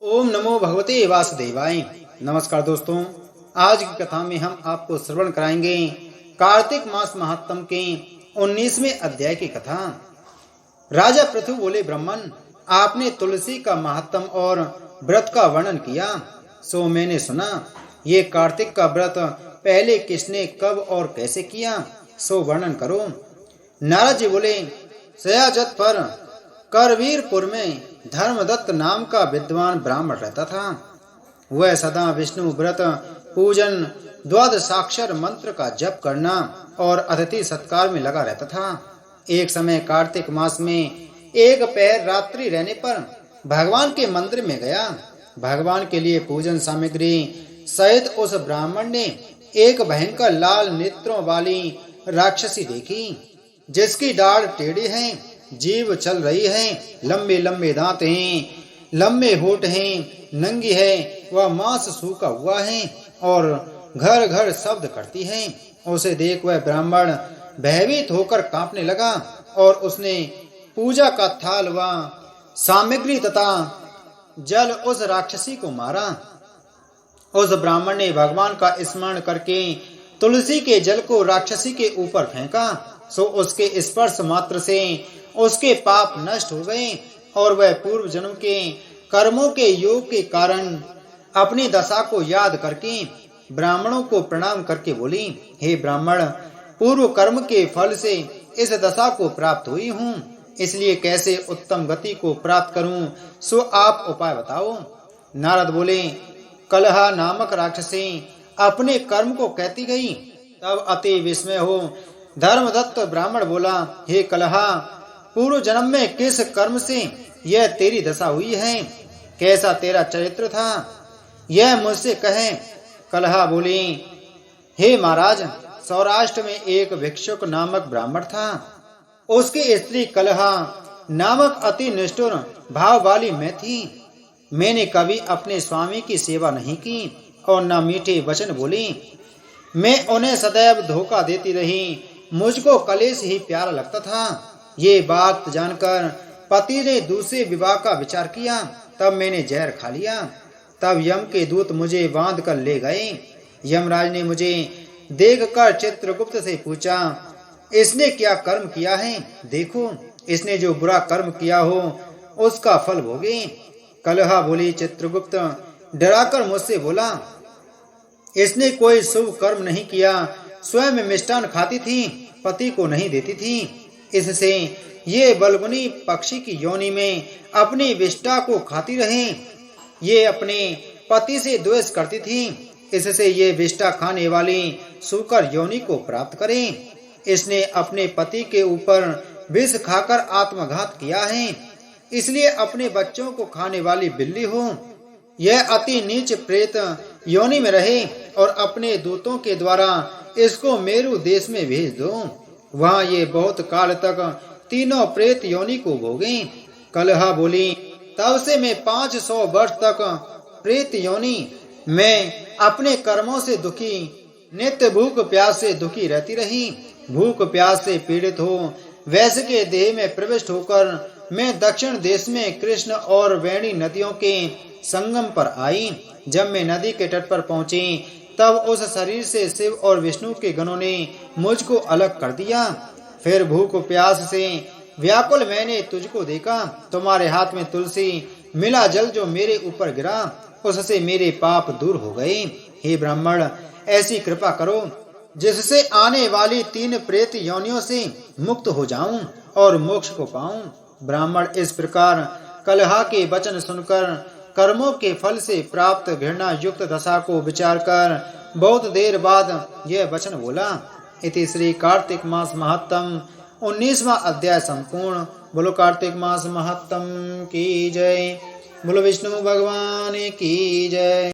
ओम नमो भगवते वासुदेवाय। नमस्कार दोस्तों, आज की कथा में हम आपको श्रवण कराएंगे कार्तिक मास महात्म के 19वें अध्याय की कथा। राजा पृथु बोले, ब्राह्मण, आपने तुलसी का महात्म और व्रत का वर्णन किया, सो मैंने सुना। ये कार्तिक का व्रत पहले किसने, कब और कैसे किया, सो वर्णन करो। नारद जी बोले, सयाजत पर करवीरपुर में धर्मदत्त नाम का विद्वान ब्राह्मण रहता था। वह सदा विष्णु व्रत पूजन, द्वादशाक्षर मंत्र का जप करना और अतिथि सत्कार में लगा रहता था। एक समय कार्तिक मास में एक पहर रात्रि रहने पर भगवान के मंदिर में गया। भगवान के लिए पूजन सामग्री सहित उस ब्राह्मण ने एक भयंकर लाल नेत्रों वाली राक्षसी देखी, जिसकी दाढ़ टेढ़ी है, जीभ चल रही है, लंबे लंबे दांत हैं, लंबे होठ हैं, नंगी है, वह मांस सूखा हुआ है और घर घर शब्द करती है। उसे देख वह ब्राह्मण भयभीत होकर कांपने लगा और उसने पूजा का थाल व सामग्री तथा जल उस राक्षसी को मारा। उस ब्राह्मण ने भगवान का स्मरण करके तुलसी के जल को राक्षसी के ऊपर फेंका, सो उसके स्पर्श मात्र से उसके पाप नष्ट हो गए और वह पूर्व जन्म के कर्मों के योग के कारण अपनी दशा को याद करके ब्राह्मणों को प्रणाम करके बोली, हे ब्राह्मण, पूर्व कर्म के फल से इस दशा को प्राप्त हुई हूँ, इसलिए कैसे उत्तम गति को प्राप्त करूं, सो आप उपाय बताओ। नारद बोले, कलहा नामक राक्षसी अपने कर्म को कहती गई। तब अति विस्मय हो धर्मदत्त ब्राह्मण बोला, हे कलहा, पूर्व जन्म में किस कर्म से यह तेरी दशा हुई है, कैसा तेरा चरित्र था, यह मुझसे कहे। कलहा बोली, हे महाराज, सौराष्ट्र में एक भिक्षुक नामक ब्राह्मण था। उसकी स्त्री कलहा नामक अति निष्ठुर भाव वाली मैं थी। मैंने कभी अपने स्वामी की सेवा नहीं की और न मीठे वचन बोली। मैं उन्हें सदैव धोखा देती रही। मुझको कलेश ही प्यारा लगता था। ये बात जानकर पति ने दूसरे विवाह का विचार किया। तब मैंने जहर खा लिया। तब यम के दूत मुझे बांध कर ले गए। यमराज ने मुझे देखकर चित्रगुप्त से पूछा, इसने क्या कर्म किया है, देखो, इसने जो बुरा कर्म किया हो उसका फल भोगे। कलहा बोली, चित्रगुप्त डराकर मुझसे बोला, इसने कोई शुभ कर्म नहीं किया, स्वयं मिष्टान खाती थी, पति को नहीं देती थी। इससे ये बलगुनी पक्षी की योनि में अपनी विष्ठा को खाती रहे। ये अपने पति से द्वेष करती थी, इससे ये विष्ठा खाने वाली सूकर योनि को प्राप्त करे। इसने अपने पति के ऊपर विष खाकर आत्मघात किया है, इसलिए अपने बच्चों को खाने वाली बिल्ली हो। यह अति नीच प्रेत योनि में रहे और अपने दूतों के द्वारा इसको मेरु देश में भेज दो। वहाँ ये बहुत काल तक तीनों प्रेत योनि को भोगे। कलहा बोली, तब से मैं 500 वर्ष तक प्रेत योनि में अपने कर्मों से दुखी, नित्य भूख प्यास से दुखी रहती रही। भूख प्यास से पीड़ित हो वैश्य के देह में प्रविष्ट होकर मैं दक्षिण देश में कृष्ण और वेणी नदियों के संगम पर आई। जब मैं नदी के तट पर पहुंची, तब उस शरीर से शिव और विष्णु के गणों ने मुझको अलग कर दिया। फिर भूख प्यास से व्याकुल मैंने तुझको देखा। तुम्हारे हाथ में तुलसी मिला जल जो मेरे ऊपर गिरा, उससे मेरे पाप दूर हो गए। हे ब्राह्मण, ऐसी कृपा करो जिससे आने वाली 3 प्रेत योनियों से मुक्त हो जाऊं और मोक्ष को पाऊं। ब्राह्मण इस प्रकार कलहा के वचन सुनकर कर्मों के फल से प्राप्त घृणा युक्त दशा को विचार कर बहुत देर बाद यह वचन बोला। इति श्री कार्तिक मास महात्म 19वां अध्याय संपूर्ण। बोलो कार्तिक मास महात्म की जय। बोलो विष्णु भगवान की जय।